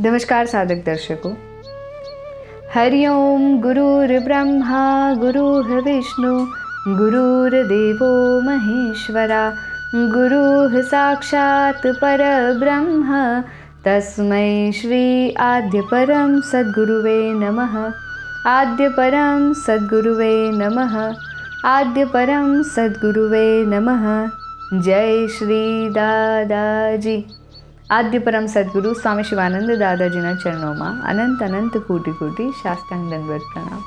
नमस्कार साधक दर्शकों। हरिओम। गुरुर्ब्रह्मा गुरुर्विष्णु गुरुर्देवो महेश्वरा गुरुः साक्षात् परब्रह्म तस्मै श्री आद्य परम सद्गुरुवे नमः। आद्य परम सद्गुरुवे नमः। आद्य परम सद्गुरुवे नमः। जय श्री दादाजी। आद्य परम सद्गुरु स्वामी शिवानंद दादाजीના ચરણોમાં અનંત અનંત કોટી કોટી સાષ્ટાંગ દંડવત પ્રણામ।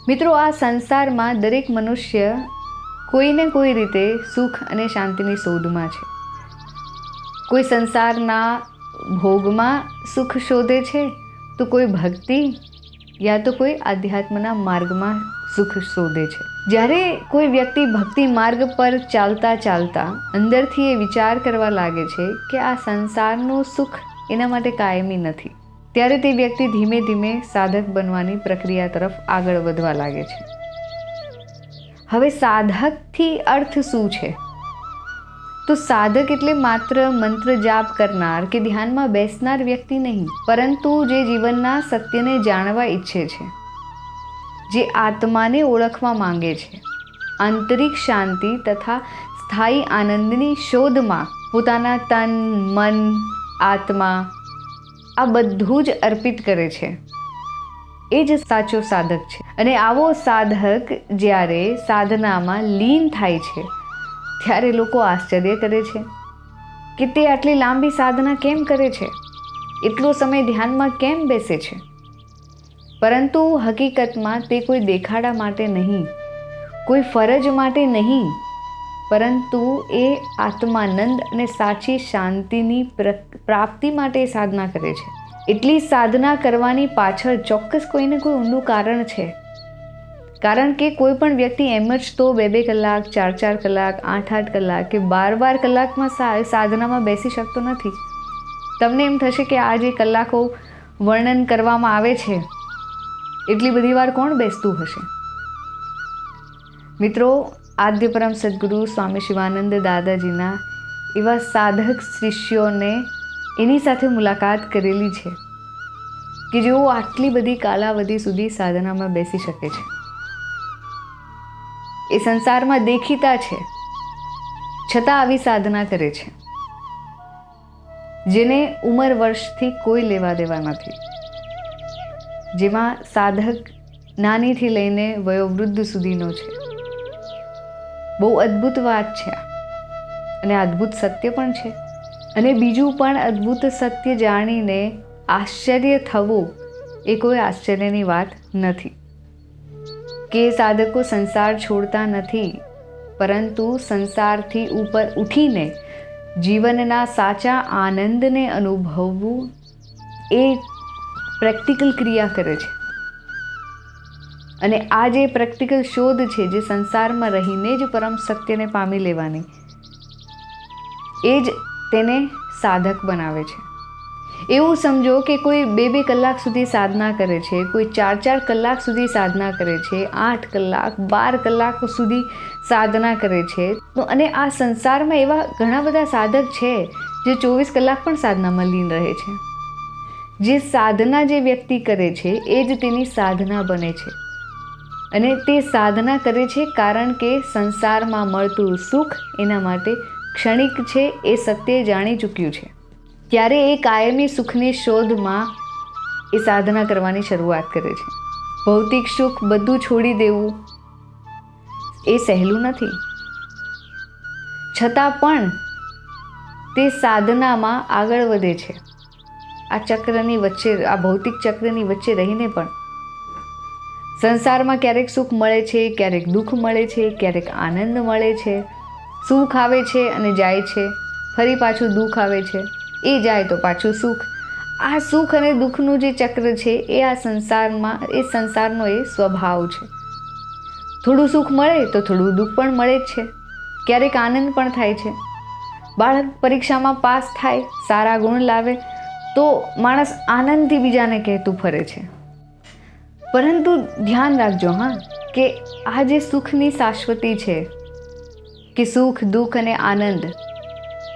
મિત્રો, આ સંસારમાં દરેક મનુષ્ય કોઈને કોઈ રીતે સુખ અને શાંતિની શોધમાં છે। કોઈ સંસારના ભોગમાં સુખ શોધે છે, તો કોઈ ભક્તિ યા તો કોઈ આધ્યાત્મના માર્ગમાં સુખ શોધે છે। જ્યારે કોઈ વ્યક્તિ ભક્તિ માર્ગ પર ચાલતા ચાલતા અંદરથી એ વિચાર કરવા લાગે છે કે આ સંસારનું સુખ એના માટે કાયમી નથી, ત્યારે તે વ્યક્તિ ધીમે ધીમે સાધક બનવાની પ્રક્રિયા તરફ આગળ વધવા લાગે છે। હવે સાધકથી અર્થ શું છે? તો સાધક એટલે માત્ર મંત્ર જાપ કરનાર કે ધ્યાનમાં બેસનાર વ્યક્તિ નહીં, પરંતુ જે જીવનના સત્યને જાણવા ઈચ્છે છે, જે આત્માને ઓળખવા માંગે છે, આંતરિક શાંતિ તથા સ્થાયી આનંદની શોધમાં પોતાના તન મન આત્મા આ બધું જ અર્પિત કરે છે, એ જ સાચો સાધક છે। અને આવો સાધક જ્યારે સાધનામાં લીન થાય છે ત્યારે લોકો આશ્ચર્ય કરે છે કે તે આટલી લાંબી સાધના કેમ કરે છે, એટલો સમય ધ્યાનમાં કેમ બેસે છે। પરંતુ હકીકતમાં તે કોઈ દેખાડા માટે નહીં, કોઈ ફરજ માટે નહીં, પરંતુ એ આત્માનંદ અને સાચી શાંતિની પ્રાપ્તિ માટે સાધના કરે છે। એટલી સાધના કરવાની પાછળ ચોક્કસ કોઈને કોઈ ઊંડું કારણ છે। કારણ કે કોઈ પણ વ્યક્તિ એમ જ તો 2-2 કલાક 4-4 કલાક 8-8 કલાક કે 12-12 કલાકમાં સાધનામાં બેસી શકતો નથી। તમને એમ થશે કે આ જે કલાકો વર્ણન કરવામાં આવે છે એટલી બધી વાર કોણ બેસતું હશે? મિત્રો, આદ્ય પરમ સદ્ગુરુ સ્વામી શિવાનંદ દાદાજીના એવા સાધક શિષ્યોને એની સાથે મુલાકાત કરેલી છે કે જેઓ આટલી બધી કાલાવધિ સુધી સાધનામાં બેસી શકે છે। એ સંસારમાં દેખીતા છે, છતાં આવી સાધના કરે છે, જેને ઉંમર વર્ષથી કોઈ લેવા દેવા નથી, જેમાં સાધક નાનીથી લઈને વયોવૃદ્ધ સુધીનો છે। બહુ અદ્ભુત વાત છે અને અદ્ભુત સત્ય પણ છે। અને બીજું પણ અદ્ભુત સત્ય જાણીને આશ્ચર્ય થવું એ કોઈ આશ્ચર્યની વાત નથી કે સાધકો સંસાર છોડતા નથી, પરંતુ સંસારથી ઉપર ઉઠીને જીવનના સાચા આનંદને અનુભવવું એ પ્રેક્ટિકલ ક્રિયા કરે છે। અને આ જે પ્રેક્ટિકલ શોધ છે, જે સંસારમાં રહીને જ પરમ સત્યને પામી લેવાની, એ જ તેને સાધક બનાવે છે। એવું સમજો કે કોઈ 2-2 કલાક સુધી સાધના કરે છે, કોઈ 4-4 કલાક સુધી સાધના કરે છે, 8 કલાક 12 કલાક સુધી સાધના કરે છે। તો અને આ સંસારમાં એવા ઘણા બધા સાધક છે જે 24 કલાક પણ સાધનામાં લીન રહે છે। જે સાધના જે વ્યક્તિ કરે છે એ જ તેની સાધના બને છે। અને તે સાધના કરે છે કારણ કે સંસારમાં મળતું સુખ એના માટે ક્ષણિક છે, એ સત્ય જાણી ચૂક્યું છે। ત્યારે એ કાયમી સુખની શોધમાં એ સાધના કરવાની શરૂઆત કરે છે। ભૌતિક સુખ બધું છોડી દેવું એ સહેલું નથી, છતાં પણ તે સાધનામાં આગળ વધે છે। આ ચક્રની વચ્ચે, આ ભૌતિક ચક્રની વચ્ચે રહીને પણ સંસારમાં ક્યારેક સુખ મળે છે, ક્યારેક દુઃખ મળે છે, ક્યારેક આનંદ મળે છે, સુખ આવે છે અને જાય છે, ફરી પાછું દુઃખ આવે છે, એ જાય તો પાછું સુખ। આ સુખ અને દુઃખનું જે ચક્ર છે એ આ સંસારમાં, એ સંસારનો એ સ્વભાવ છે। થોડું સુખ મળે તો થોડું દુઃખ પણ મળે જ છે, ક્યારેક આનંદ પણ થાય છે। બાળક પરીક્ષામાં પાસ થાય, સારા ગુણ લાવે તો માણસ આનંદથી બીજાને કહેતું ફરે છે। પરંતુ ધ્યાન રાખજો કે આ જે સુખની શાશ્વતી છે, કે સુખ દુઃખ અને આનંદ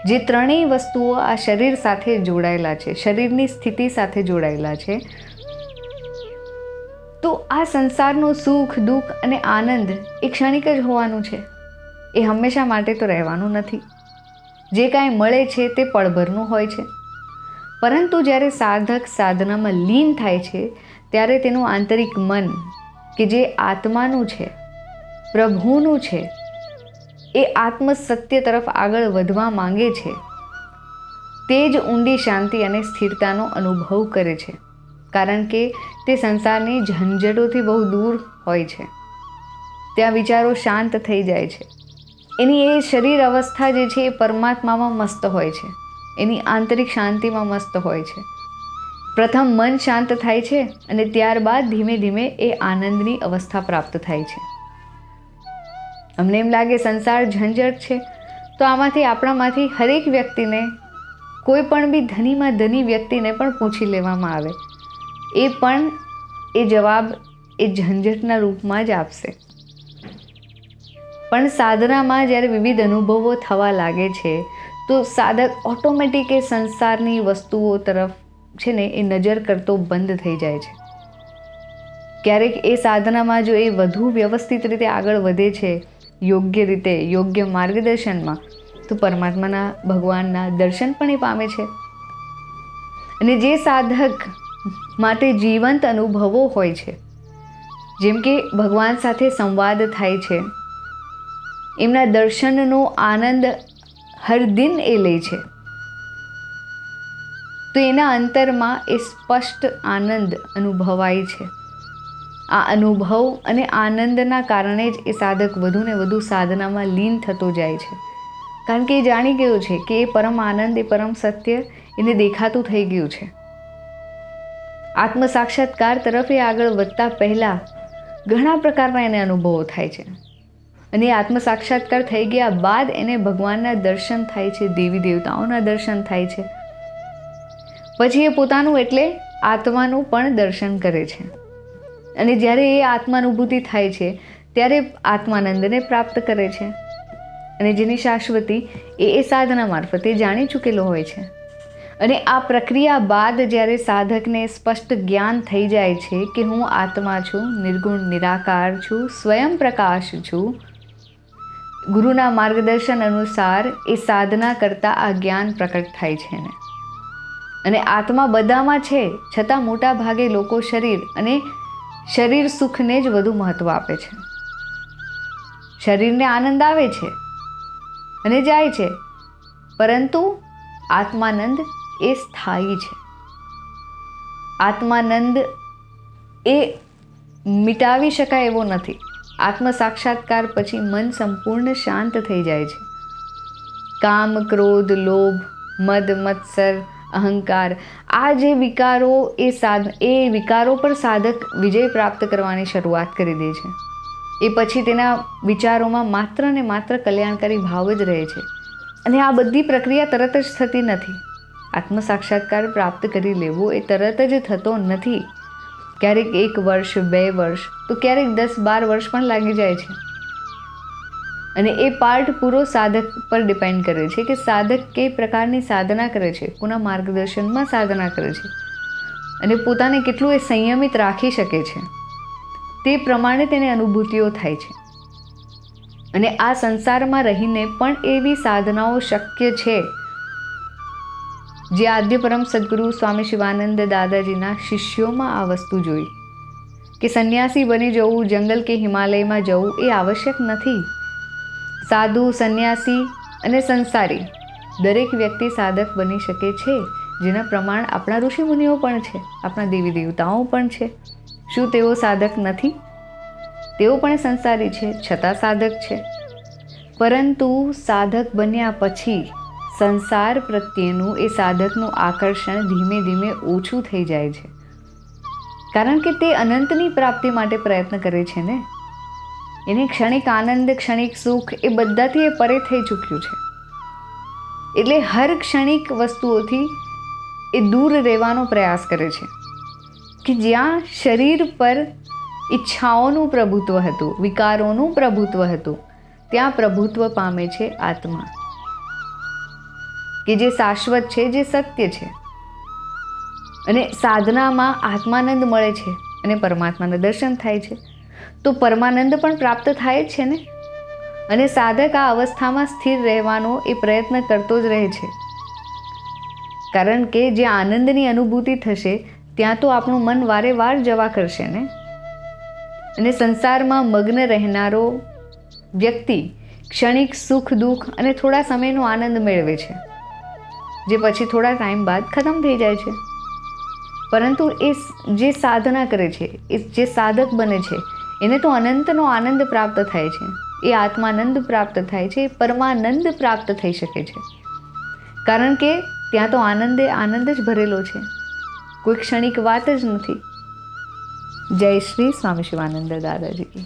જે ત્રણેય વસ્તુઓ આ શરીર સાથે જોડાયેલા છે, શરીરની સ્થિતિ સાથે જોડાયેલા છે, તો આ સંસારનું સુખ, દુઃખ અને આનંદ એ ક્ષણિક જ હોવાનું છે. એ હંમેશા માટે તો રહેવાનું નથી. જે કાંઈ મળે છે તે પળભરનું હોય છે. પરંતુ જ્યારે સાધક સાધનામાં લીન થાય છે ત્યારે તેનું આંતરિક મન કે જે આત્માનું છે, પ્રભુનું છે, એ આત્મ સત્ય તરફ આગળ વધવા માંગે છે, તે જ ઊંડી શાંતિ અને સ્થિરતાનો અનુભવ કરે છે. કારણ કે તે સંસારની ઝંઝટોથી બહુ દૂર હોય છે. ત્યાં વિચારો શાંત થઈ જાય છે. એની એ શરીર અવસ્થા જે છે એ પરમાત્મામાં મસ્ત હોય છે, એની આંતરિક શાંતિમાં મસ્ત હોય છે. પ્રથમ મન શાંત થાય છે અને ત્યારબાદ ધીમે ધીમે એ આનંદની અવસ્થા પ્રાપ્ત થાય છે. અમને એમ લાગે સંસાર ઝંઝટ છે, તો આમાંથી આપણામાંથી હરેક વ્યક્તિને, કોઈ પણ બી ધનીમાં ધની વ્યક્તિને પણ પૂછી લેવામાં આવે, એ પણ એ જવાબ એ ઝંઝટના રૂપમાં જ આપશે. પણ સાધનામાં જ્યારે વિવિધ અનુભવો થવા લાગે છે તો સાધક ઓટોમેટિક એ સંસારની વસ્તુઓ તરફ છે ને એ નજર કરતો બંધ થઈ જાય છે. ક્યારેક એ સાધનામાં જો એ વધુ વ્યવસ્થિત રીતે આગળ વધે છે, યોગ્ય રીતે, યોગ્ય માર્ગદર્શનમાં, તો પરમાત્માના, ભગવાનના દર્શન પણ એ પામે છે. અને જે સાધક માટે જીવંત અનુભવો હોય છે, જેમ કે ભગવાન સાથે સંવાદ થાય છે, એમના દર્શનનો આનંદ હર દિન એ લે છે, તો એના અંતરમાં એ સ્પષ્ટ આનંદ અનુભવાય છે. આ અનુભવ અને આનંદના કારણે જ એ સાધક વધુ ને વધુ સાધનામાં લીન થતો જાય છે. કારણ કે એ જાણી ગયો છે કે એ પરમ આનંદ, એ પરમ સત્ય એને દેખાતું થઈ ગયું છે. આત્મ સાક્ષાત્કાર તરફ એ આગળ વધતા પહેલાં ઘણા પ્રકારના એને અનુભવો થાય છે. અને આત્મ સાક્ષાત્કાર થઈ ગયા બાદ એને ભગવાનના દર્શન થાય છે, દેવી દેવતાઓના દર્શન થાય છે. પછી એ પોતાનું એટલે આત્માનું પણ દર્શન કરે છે. અને જ્યારે એ આત્માનુભૂતિ થાય છે ત્યારે આત્માનંદને પ્રાપ્ત કરે છે. અને જેની શાશ્વતી એ સાધના મારફતે જાણી ચૂકેલો હોય છે. અને આ પ્રક્રિયા બાદ જ્યારે સાધકને સ્પષ્ટ જ્ઞાન થઈ જાય છે કે હું આત્મા છું, નિર્ગુણ નિરાકાર છું, સ્વયં પ્રકાશ છું, ગુરુના માર્ગદર્શન અનુસાર એ સાધના કરતાં આ જ્ઞાન પ્રકટ થાય છે ને. અને આત્મા બધામાં છે, છતાં મોટા ભાગે લોકો શરીર અને શરીર સુખને જ વધુ મહત્ત્વ આપે છે. શરીરને આનંદ આવે છે અને જાય છે, પરંતુ આત્માનંદ એ સ્થાયી છે. આત્માનંદ એ મિટાવી શકાય એવો નથી. આત્મ સાક્ષાત્કાર પછી મન સંપૂર્ણ શાંત થઈ જાય છે. કામ, ક્રોધ, લોભ, મદ, મત્સર, અહંકાર, આ જે વિકારો એ વિકારો પર સાધક વિજય પ્રાપ્ત કરવાની શરૂઆત કરી દે છે. એ પછી તેના વિચારોમાં માત્ર ને માત્ર કલ્યાણકારી ભાવ જ રહે છે. અને આ બધી પ્રક્રિયા તરત જ થતી નથી. આત્મ સાક્ષાત્કાર પ્રાપ્ત કરી લેવો એ તરત જ થતો નથી. ક્યારેક 1 વર્ષ, 2 વર્ષ, તો ક્યારેક 10-12 વર્ષ પણ લાગી જાય છે. અને એ પાર્ટ પૂરો સાધક પર ડિપેન્ડ કરે છે કે સાધક કઈ પ્રકારની સાધના કરે છે, કોના માર્ગદર્શનમાં સાધના કરે છે, અને પોતાને કેટલું એ સંયમિત રાખી શકે છે, તે પ્રમાણે તેને અનુભૂતિઓ થાય છે. અને આ સંસારમાં રહીને પણ એવી સાધનાઓ શક્ય છે જે આદ્ય પરમ સદગુરુ સ્વામી શિવાનંદ દાદાજીના શિષ્યોમાં આ વસ્તુ જોઈ કે સંન્યાસી બની જવું, જંગલ કે હિમાલયમાં જવું એ આવશ્યક નથી. સાધુ, સંન્યાસી અને સંસારી દરેક વ્યક્તિ સાધક બની શકે છે, જેના પ્રમાણ આપણા ઋષિમુનિઓ પણ છે, આપણા દેવી દેવતાઓ પણ છે. શું તેઓ સાધક નથી? તેઓ પણ સંસારી છે, છતાં સાધક છે. પરંતુ સાધક બન્યા પછી સંસાર પ્રત્યેનું એ સાધકનું આકર્ષણ ધીમે ધીમે ઓછું થઈ જાય છે. કારણ કે તે અનંતની પ્રાપ્તિ માટે પ્રયત્ન કરે છે ને. એને ક્ષણિક આનંદ, ક્ષણિક સુખ એ બધાથી એ પરે થઈ ચૂક્યું છે. એટલે હર ક્ષણિક વસ્તુઓથી એ દૂર રહેવાનો પ્રયાસ કરે છે. કે જ્યાં શરીર પર ઈચ્છાઓનું પ્રભુત્વ હતું, વિકારોનું પ્રભુત્વ હતું, ત્યાં પ્રભુત્વ પામે છે આત્મા. કે જે શાશ્વત છે, જે સત્ય છે. અને સાધનામાં આત્માનંદ મળે છે અને પરમાત્માના દર્શન થાય છે, તો પરમાનંદ પણ પ્રાપ્ત થાય જ છે ને. અને સાધક આ અવસ્થામાં સ્થિર રહેવાનો એ પ્રયત્ન કરતો જ રહે છે, કારણ કે જે આનંદની અનુભૂતિ થશે ત્યાં તો આપણું મન વારે વાર જવા કરશે ને. અને સંસારમાં મગ્ન રહેનારો વ્યક્તિ ક્ષણિક સુખ દુઃખ અને થોડા સમયનો આનંદ મેળવે છે, જે પછી થોડા ટાઈમ બાદ ખતમ થઈ જાય છે. પરંતુ એ જે સાધના કરે છે, એ જે સાધક બને છે, એને તો અનંતનો આનંદ પ્રાપ્ત થાય છે, એ આત્માનંદ પ્રાપ્ત થાય છે, એ પરમાનંદ પ્રાપ્ત થઈ શકે છે, કારણ કે ત્યાં તો આનંદે આનંદ જ ભરેલો છે, કોઈ ક્ષણિક વાત જ નથી. જય શ્રી સ્વામી શિવાનંદ દાદાજી.